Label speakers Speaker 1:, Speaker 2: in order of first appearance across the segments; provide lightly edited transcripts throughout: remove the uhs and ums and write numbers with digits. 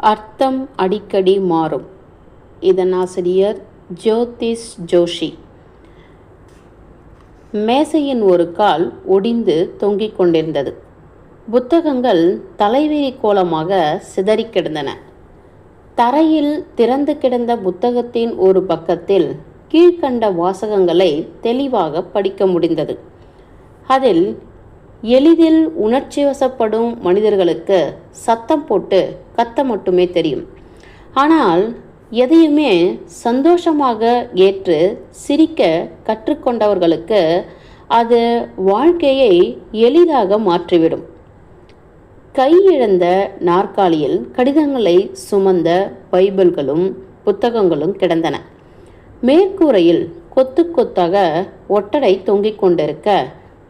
Speaker 1: அர்த்தம் அடிக்கடி மாறும். இதன் ஆசிரியர் ஜோதிஷ் ஜோஷி. மேசையின் ஒரு கால் ஒடிந்து தொங்கிக் கொண்டிருந்தது. புத்தகங்கள் தலைவிரி கோலமாக சிதறி கிடந்தன. தரையில் திறந்து கிடந்த புத்தகத்தின் ஒரு பக்கத்தில் கீழ்கண்ட வாசகங்களை தெளிவாக படிக்க முடிந்தது. அதில், எளிதில் உணர்ச்சி வசப்படும் மனிதர்களுக்கு சத்தம் போட்டு கத்த மட்டுமே தெரியும். ஆனால் எதையுமே சந்தோஷமாக ஏற்று சிரிக்க கற்றுக்கொண்டவர்களுக்கு அது வாழ்க்கையை எளிதாக மாற்றிவிடும். கையிழந்த நாற்காலியில் கடிதங்களை சுமந்த பைபிள்களும் புத்தகங்களும் கிடந்தன. மேற்கூரையில் கொத்து கொத்தாக ஒட்டடை தொங்கிக் கொண்டிருக்க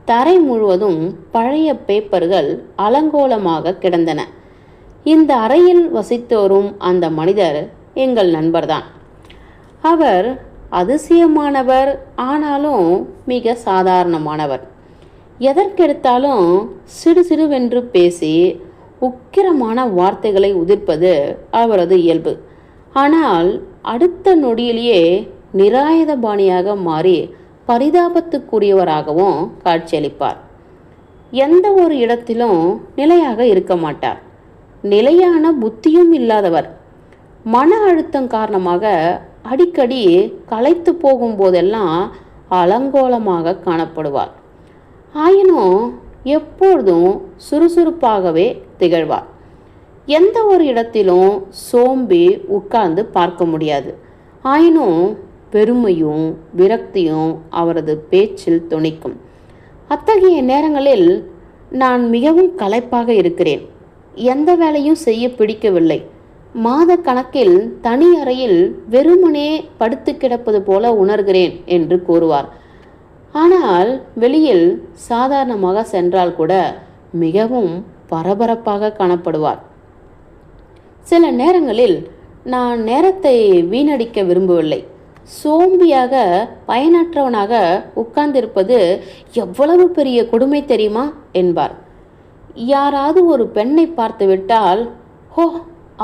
Speaker 1: தரை முழுவதும் பழைய பேப்பர்கள் அலங்கோலமாக கிடந்தன. இந்த அறையில் வசித்து வரும் அந்த மனிதர் எங்கள் நண்பர்தான். அவர் அதிசயமானவர், ஆனாலும் மிக சாதாரணமானவர். எதற்கெடுத்தாலும் சிடுசிடுவென்று பேசி உக்கிரமான வார்த்தைகளை உதிர்ப்பது அவரது இயல்பு. ஆனால் அடுத்த நொடியிலேயே நிராயுதபாணியாக மாறி பரிதாபத்துக்குரியவராகவும் காட்சியளிப்பார். எந்த ஒரு இடத்திலும் நிலையாக இருக்க மாட்டார். நிலையான புத்தியும் இல்லாதவர். மன அழுத்தம் காரணமாக அடிக்கடி களைத்து போகும்போதெல்லாம் அலங்கோலமாக காணப்படுவார். ஆயினும் எப்பொழுதும் சுறுசுறுப்பாகவே திகழ்வார். எந்த ஒரு இடத்திலும் சோம்பி உட்கார்ந்து பார்க்க முடியாது. ஆயினும் பெருமையும் விரக்தியும் அவரது பேச்சில் தொனிக்கும். அத்தகைய நேரங்களில் நான் மிகவும் களைப்பாக இருக்கிறேன், எந்த வேலையும் செய்ய பிடிக்கவில்லை, மாத கணக்கில் தனி அறையில் வெறுமனே படுத்து கிடப்பது போல உணர்கிறேன் என்று கூறுவார். ஆனால் வெளியில் சாதாரணமாக சென்றால் கூட மிகவும் பரபரப்பாக காணப்படுவார். சில நேரங்களில் நான் நேரத்தை வீணடிக்க விரும்பவில்லை, சோம்பியாக பயனற்றவனாக உட்கார்ந்திருப்பது எவ்வளவு பெரிய கொடுமை தெரியுமா என்பார். யாராவது ஒரு பெண்ணை பார்த்து விட்டால், ஹோ,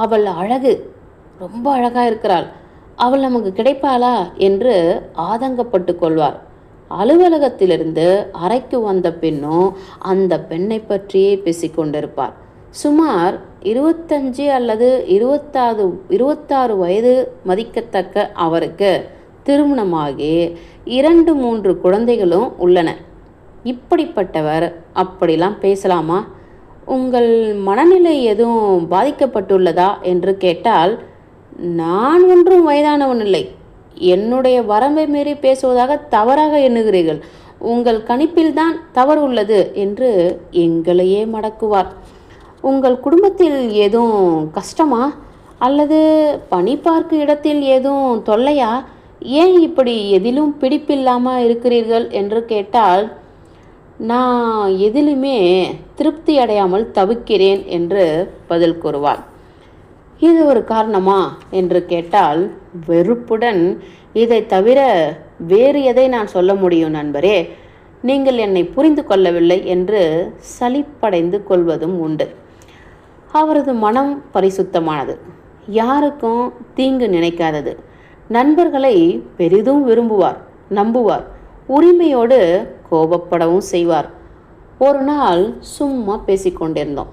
Speaker 1: அவள் அழகு, ரொம்ப அழகா இருக்கிறாள், அவள் நமக்கு கிடைப்பாளா என்று ஆதங்கப்பட்டு கொள்வார். அலுவலகத்திலிருந்து அறைக்கு வந்த பின்னும் அந்த பெண்ணை பற்றியே பேசிக்கொண்டிருப்பார். சுமார் 25 அல்லது 26 வயது மதிக்கத்தக்க அவருக்கு திருமணமாகி 2-3 குழந்தைகளும் உள்ளன. இப்படிப்பட்டவர் அப்படிலாம் பேசலாமா? உங்கள் மனநிலை எதுவும் பாதிக்கப்பட்டுள்ளதா என்று கேட்டால், நான் ஒன்றும் வயதானவன் இல்லை, என்னுடைய வரம்பை மீறி பேசுவதாக தவறாக எண்ணுகிறீர்கள், உங்கள் கணிப்பில்தான் தவறு உள்ளது என்று எங்களையே மடக்குவார். உங்கள் குடும்பத்தில் ஏதும் கஷ்டமா, அல்லது பணி பார்க்கும் இடத்தில் ஏதும் தொல்லையா, ஏன் இப்படி எதிலும் பிடிப்பில்லாமல் இருக்கிறீர்கள் என்று கேட்டால், நான் எதிலுமே திருப்தி அடையாமல் தவிக்கிறேன் என்று பதில் கூறுவார். இது ஒரு காரணமா என்று கேட்டால் வெறுப்புடன், இதை தவிர வேறு எதை நான் சொல்ல முடியும் நண்பரே, நீங்கள் என்னை புரிந்து கொள்ளவில்லை என்று சலிப்படைந்து கொள்வதும் உண்டு. அவரது மனம் பரிசுத்தமானது, யாருக்கும் தீங்கு நினைக்காதது. நண்பர்களை பெரிதும் விரும்புவார், நம்புவார், உரிமையோடு கோபப்படவும் செய்வார். ஒரு நாள் சும்மா பேசிக்கொண்டிருந்தோம்.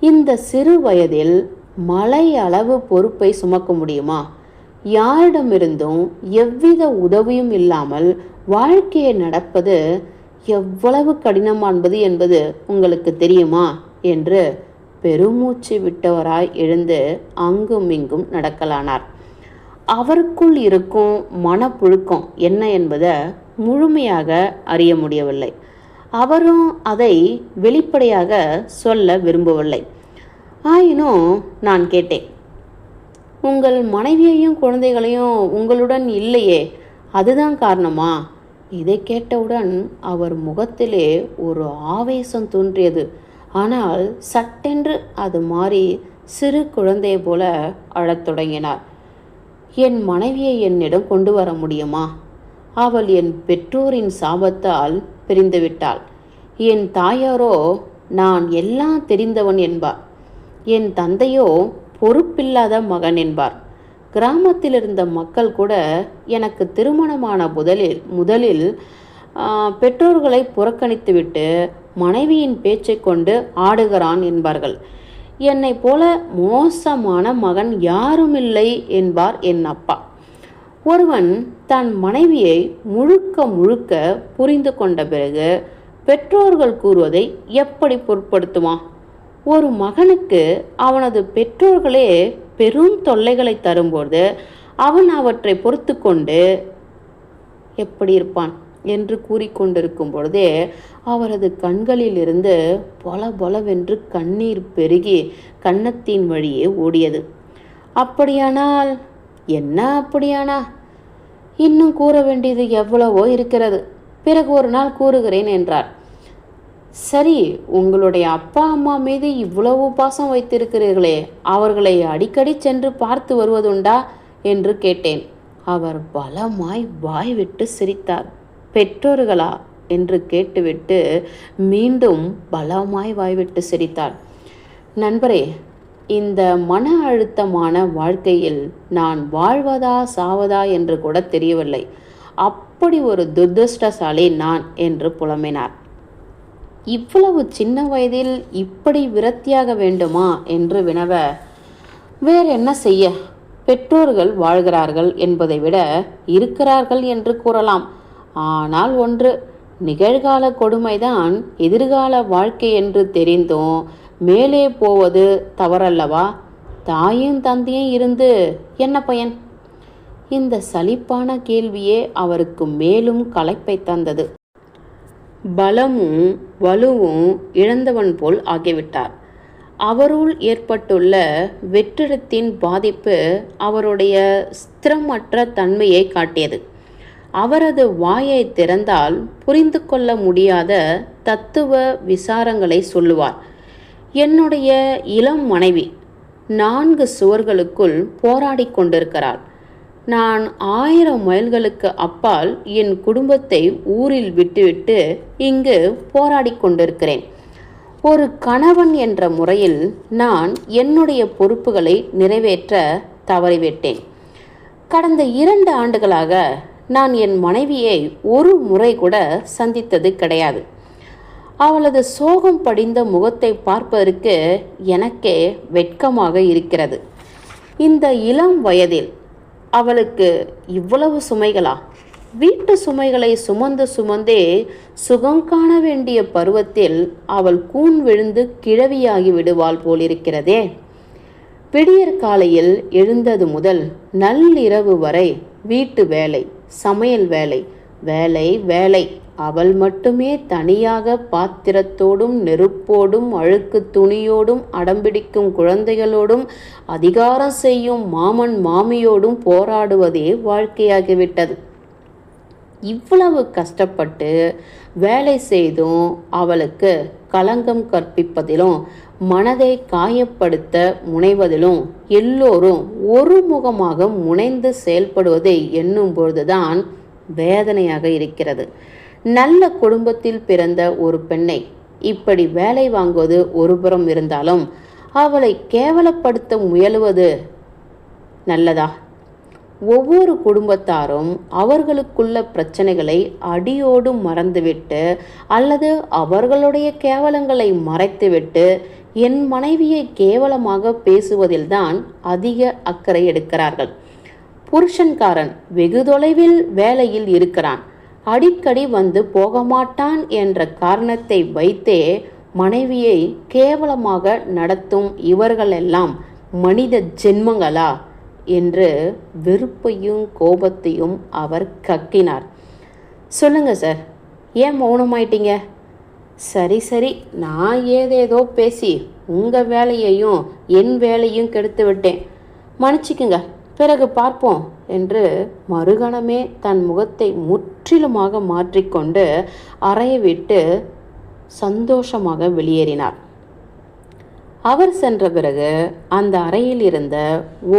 Speaker 1: இந்த சிறு வயதில் மலை அளவு பொறுப்பை சுமக்க முடியுமா? யாரிடமிருந்தும் எவ்வித உதவியும் இல்லாமல் வாழ்க்கையை நடப்பது எவ்வளவு கடினமானது என்பது உங்களுக்கு தெரியுமா என்று பெருமூச்சு விட்டவராய் எழுந்து அங்கும் இங்கும் நடக்கலானார். அவருக்குள் இருக்கும் மனப்புழுக்கம் என்ன என்பதை முழுமையாக அறிய முடியவில்லை. அவரும் அதை வெளிப்படையாக சொல்ல விரும்பவில்லை. ஆயினும் நான் கேட்டேன், உங்கள் மனைவியையும் குழந்தைகளையும் உங்களுடன் இல்லையே, அதுதான் காரணமா? இதை கேட்டவுடன் அவர் முகத்திலே ஒரு ஆவேசம் தோன்றியது. ஆனால் சட்டென்று அது மாறி சிறு குழந்தையை போல அழத் தொடங்கினார். என் மனைவியை என்னிடம் கொண்டு வர முடியுமா? அவள் என் பெற்றோரின் சாபத்தால் பிரிந்துவிட்டாள். என் தாயாரோ நான் எல்லாம் தெரிந்தவன் என்பார். என் தந்தையோ பொறுப்பில்லாத மகன் என்பார். கிராமத்தில் இருந்த மக்கள் கூட எனக்கு திருமணமான முதலில் பெற்றோர்களை புறக்கணித்துவிட்டு மனைவியின் பேச்சை கொண்டு ஆடுகிறான் என்பார்கள். என்னை போல மோசமான மகன் யாரும் இல்லை என்பார் என் அப்பா. ஒருவன் தன் மனைவியை முழுக்க முழுக்க புரிந்து கொண்ட பிறகு பெற்றோர்கள் கூறுவதை எப்படி பொருட்படுத்துவான்? ஒரு மகனுக்கு அவனது பெற்றோர்களே பெரும் தொல்லைகளை தரும்போது அவன் அவற்றை பொறுத்து கொண்டு எப்படி இருப்பான் என்று கூறிக்கொண்டிருக்கும் பொழுதே அவரது கண்களில் இருந்து பொல பொலவென்று கண்ணீர் பெருகி கன்னத்தின் வழியே ஓடியது. அப்படியானால் என்ன? அப்படியானா இன்னும் கூற வேண்டியது எவ்வளவோ இருக்கிறது, பிறகு ஒரு நாள் கூறுகிறேன் என்றார். சரி, உங்களுடைய அப்பா அம்மா மீது இவ்வளவு பாசம் வைத்திருக்கிறீர்களே, அவர்களை அடிக்கடி சென்று பார்த்து வருவதுண்டா என்று கேட்டேன். அவர் பலமாய் வாய்விட்டு சிரித்தார். பெற்றோர்களா என்று கேட்டுவிட்டு மீண்டும் பலமாய் வாய்விட்டு சிரித்தார். நண்பரே, இந்த மன அழுத்தமான வாழ்க்கையில் நான் வாழ்வதா சாவதா என்று கூட தெரியவில்லை. அப்படி ஒரு துரதிர்ஷ்டசாலி நான் என்று புலம்பினார். இவ்வளவு சின்ன வயதில் இப்படி விரக்தியாக வேண்டுமா என்று வினவ, வேற என்ன செய்ய, பெற்றோர்கள் வாழ்கிறார்கள் என்பதை விட இருக்கிறார்கள் என்று கூறலாம். ஆனால் ஒன்று, நிகழ்கால கொடுமைதான் எதிர்கால வாழ்க்கை என்று தெரிந்தும் மேலே போவது தவறல்லவா? தாயும் தந்தையும் இருந்து என்ன பயன்? இந்த சலிப்பான கேள்வியே அவருக்கு மேலும் களைப்பை தந்தது. பலமும் வலுவும் இழந்தவன் போல் ஆகிவிட்டார். அவருள் ஏற்பட்டுள்ள வெற்றிடத்தின் பாதிப்பு அவருடைய ஸ்திரமற்ற தன்மையை காட்டியது. அவரது வாயை திறந்தால் புரிந்து கொள்ள முடியாத தத்துவ விசாரங்களை சொல்லுவார். என்னுடைய இளம் மனைவி 4 சுவர்களுக்குள் போராடி கொண்டிருக்கிறாள். நான் 1000 மைல்களுக்கு அப்பால் என் குடும்பத்தை ஊரில் விட்டுவிட்டு இங்கு போராடி கொண்டிருக்கிறேன். ஒரு கணவன் என்ற முறையில் நான் என்னுடைய பொறுப்புகளை நிறைவேற்ற தவறிவிட்டேன். கடந்த 2 ஆண்டுகளாக நான் என் மனைவியை ஒரு முறை கூட சந்தித்தது கிடையாது. அவளது சோகம் படிந்த முகத்தை பார்ப்பதற்கு எனக்கே வெட்கமாக இருக்கிறது. இந்த இளம் வயதில் அவளுக்கு இவ்வளவு சுமைகளா? வீட்டு சுமைகளை சுமந்தே சுகம் காண வேண்டிய பருவத்தில் அவள் கூன் விழுந்து கிழவியாகி விடுவாள் போலிருக்கிறதே. விடியற் காலையில் எழுந்தது முதல் நள்ளிரவு வரை வீட்டு வேலை, சமையல் வேலை, வேலை வேலை. அவள் மட்டுமே தனியாக பாத்திரத்தோடும் நெருப்போடும் அழுக்கு துணியோடும் அடம்பிடிக்கும் குழந்தைகளோடும் அதிகாரம் செய்யும் மாமன் மாமியோடும் போராடுவதே வாழ்க்கையாகிவிட்டது. இவ்வளவு கஷ்டப்பட்டு வேலை செய்தும் அவளுக்கு களங்கம் கற்பிப்பதிலும் மனதை காயப்படுத்த முனைவதிலும் எல்லோரும் ஒருமுகமாக முனைந்து செயல்படுவதை எண்ணும் பொழுதுதான் வேதனையாக இருக்கிறது. நல்ல குடும்பத்தில் பிறந்த ஒரு பெண்ணை இப்படி வேலை வாங்குவது ஒருபுறம் இருந்தாலும் அவளை கேவலப்படுத்த முயலுவது நல்லதா? ஒவ்வொரு குடும்பத்தாரும் அவர்களுக்குள்ள பிரச்சனைகளை அடியோடு மறந்துவிட்டு அல்லது அவர்களுடைய கேவலங்களை மறைத்துவிட்டு என் மனைவியை கேவலமாக பேசுவதில்தான் அதிக அக்கறை எடுக்கிறார்கள். புருஷன்காரன் வெகு தொலைவில் வேலையில் இருக்கிறான், அடிக்கடி வந்து போக மாட்டான் என்ற காரணத்தை வைத்தே மனைவியை கேவலமாக நடத்தும் இவர்களெல்லாம் மனித ஜென்மங்களா என்று வெறுப்பையும் கோபத்தையும் அவர் கக்கினார். சொல்லுங்க சார், ஏன் மௌனமாயிட்டீங்க? சரி சரி, நான் ஏதேதோ பேசி உங்கள் வேலையையும் என் வேலையும் கெடுத்து விட்டேன், மன்னிச்சிக்குங்க, பிறகு பார்ப்போம் என்று மறுகணமே தன் முகத்தை முற்றிலுமாக மாற்றிக்கொண்டு அறையை விட்டு சந்தோஷமாக வெளியேறினார். அவர் சென்ற பிறகு அந்த அறையில் இருந்த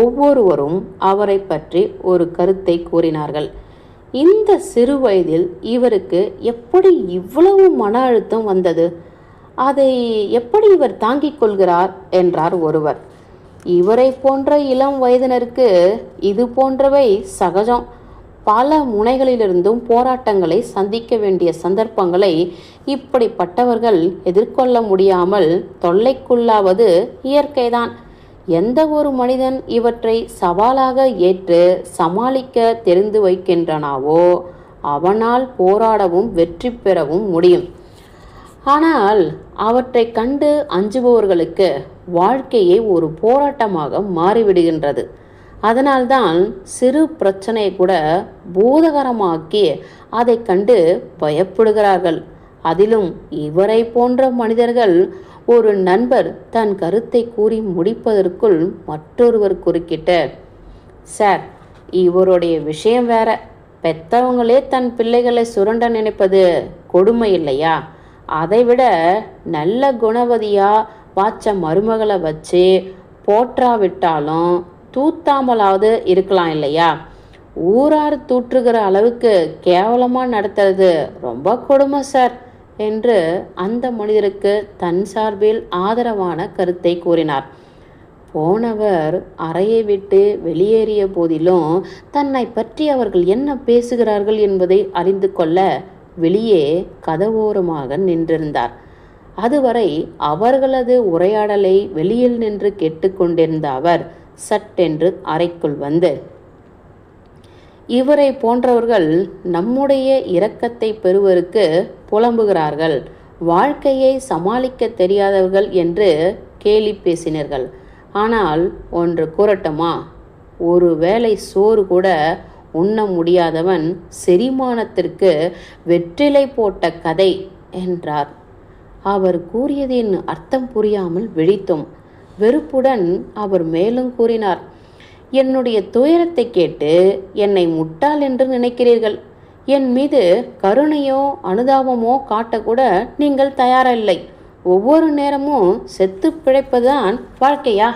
Speaker 1: ஒவ்வொருவரும் அவரை பற்றி ஒரு கருத்தை கூறினார்கள். இந்த சிறு வயதில் இவருக்கு எப்படி இவ்வளவு மன அழுத்தம் வந்தது? அதை எப்படி இவர் தாங்கிக் கொள்கிறார் என்றார் ஒருவர். இவரை போன்ற இளம் வயதினருக்கு இது போன்றவை சகஜம். பல முனைகளிலிருந்தும் போராட்டங்களை சந்திக்க வேண்டிய சந்தர்ப்பங்களை இப்படிப்பட்டவர்கள் எதிர்கொள்ள முடியாமல் தொல்லைக்குள்ளாவது இயற்கைதான். எந்த ஒரு மனிதன் இவற்றை சவாலாக ஏற்று சமாளிக்க தெரிந்து வைக்கின்றனாவோ அவனால் போராடவும் வெற்றி பெறவும் முடியும். ஆனால் அவற்றை கண்டு அஞ்சுபவர்களுக்கு வாழ்க்கையே ஒரு போராட்டமாக மாறிவிடுகின்றது. அதனால்தான் சிறு பிரச்சனையை கூட பூதகரமாக்கி அதை கண்டு பயப்படுகிறார்கள். அதிலும் இவரை போன்ற மனிதர்கள் ஒரு நண்பர் தன் கருத்தை கூறி முடிப்பதற்குள் மற்றொருவர் குறுக்கிட்டு, சார், இவருடைய விஷயம் வேற. பெத்தவங்களே தன் பிள்ளைகளை சுரண்ட நினைப்பது கொடுமை இல்லையா? அதைவிட நல்ல குணவதியா வாச்ச மருமகளை வச்சு போற்றாவிட்டாலும் தூத்தாமலாவது இருக்கலாம் இல்லையா? ஊரார் தூற்றுகிற அளவுக்கு கேவலமாக நடத்துறது ரொம்ப கொடுமை சார் என்று அந்த மனிதருக்கு தன் சார்பில் ஆதரவான கருத்தை கூறினார். போனவர் அறையை விட்டு வெளியேறிய போதிலும் தன்னை பற்றி அவர்கள் என்ன பேசுகிறார்கள் என்பதை அறிந்து கொள்ள வெளியே கதவோரமாக நின்றிருந்தார். அதுவரை அவர்களது உரையாடலை வெளியில் நின்று கேட்டுக்கொண்டிருந்த அவர் சட்டென்று அறைக்குள் வந்து, இவரை போன்றவர்கள் நம்முடைய இரக்கத்தை பெறுவதற்கு புலம்புகிறார்கள், வாழ்க்கையை சமாளிக்க தெரியாதவர்கள் என்று கேலி பேசினீர்கள். ஆனால் ஒன்று கூறட்டுமா, ஒரு வேளை சோறு கூட உண்ண முடியாதவன் செரிமானத்திற்கு வெற்றிலை போட்ட கதை என்றார். அவர் கூறியதின் அர்த்தம் புரியாமல் விழித்தோம். வெறுப்புடன் அவர் மேலும் கூறினார், என்னுடைய துயரத்தை கேட்டு என்னை முட்டாள் என்று நினைக்கிறீர்கள். என் மீது கருணையோ அனுதாபமோ காட்டக்கூட நீங்கள் தயாரில்லை. ஒவ்வொரு நேரமும் செத்து பிழைப்பதுதான் வாழ்க்கையா?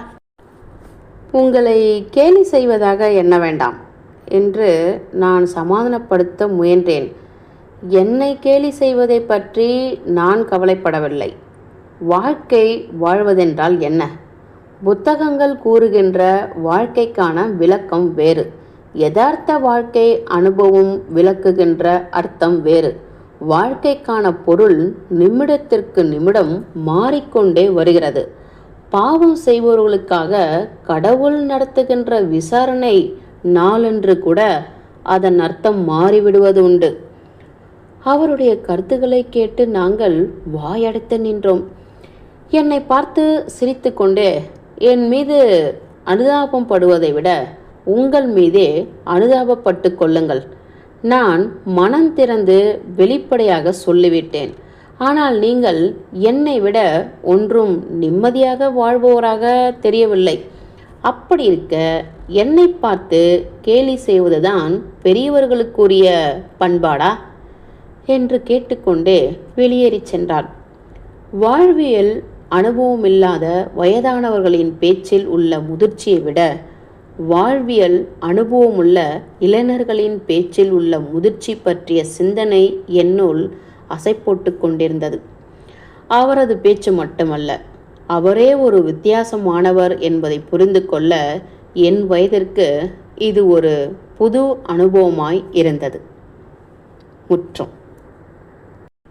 Speaker 1: உங்களை கேலி செய்வதாக எண்ண வேண்டாம் என்று நான் சமாதானப்படுத்த முயன்றேன். என்னை கேலி செய்வதை பற்றி நான் கவலைப்படவில்லை. வாழ்க்கை வாழ்வதென்றால் என்ன? புத்தகங்கள் கூறுகின்ற வாழ்க்கைக்கான விளக்கம் வேறு. யதார்த்த வாழ்க்கை அனுபவம் விளக்குகின்ற அர்த்தம் வேறு. வாழ்க்கைக்கான பொருள் நிமிடத்திற்கு நிமிடம் மாறிக்கொண்டே வருகிறது. பாவம் செய்பவர்களுக்காக கடவுள் நடத்துகின்ற விசாரணை நாளன்று கூட அதன் அர்த்தம் மாறிவிடுவது உண்டு. அவருடைய கருத்துக்களை கேட்டு நாங்கள் வாயடைத்து நின்றோம். என்னை பார்த்து சிரித்து கொண்டே, என் மீது அனுதாபம் படுவதை விட உங்கள் மீதே அனுதாபப்பட்டு கொள்ளுங்கள். நான் மனம் திறந்து வெளிப்படையாக சொல்லிவிட்டேன். ஆனால் நீங்கள் என்னை விட ஒன்றும் நிம்மதியாக வாழ்பவராக தெரியவில்லை. அப்படி இருக்க என்னை பார்த்து கேலி செய்வதுதான் பெரியவர்களுக்குரிய பண்பாடா என்று கேட்டுக்கொண்டே வெளியேறி சென்றார். வாழ்வியல் அனுபவமில்லாத வயதானவர்களின் பேச்சில் உள்ள முதிர்ச்சியை விட வாழ்வியல் அனுபவமுள்ள இளைஞர்களின் பேச்சில் உள்ள முதிர்ச்சி பற்றிய சிந்தனை என்னுள் அசை போட்டு கொண்டிருந்தது. அவரது பேச்சு மட்டுமல்ல, அவரே ஒரு வித்தியாசமானவர் என்பதை புரிந்து கொள்ள என் வயதிற்கு இது ஒரு புது அனுபவமாய் இருந்தது. முற்றும்.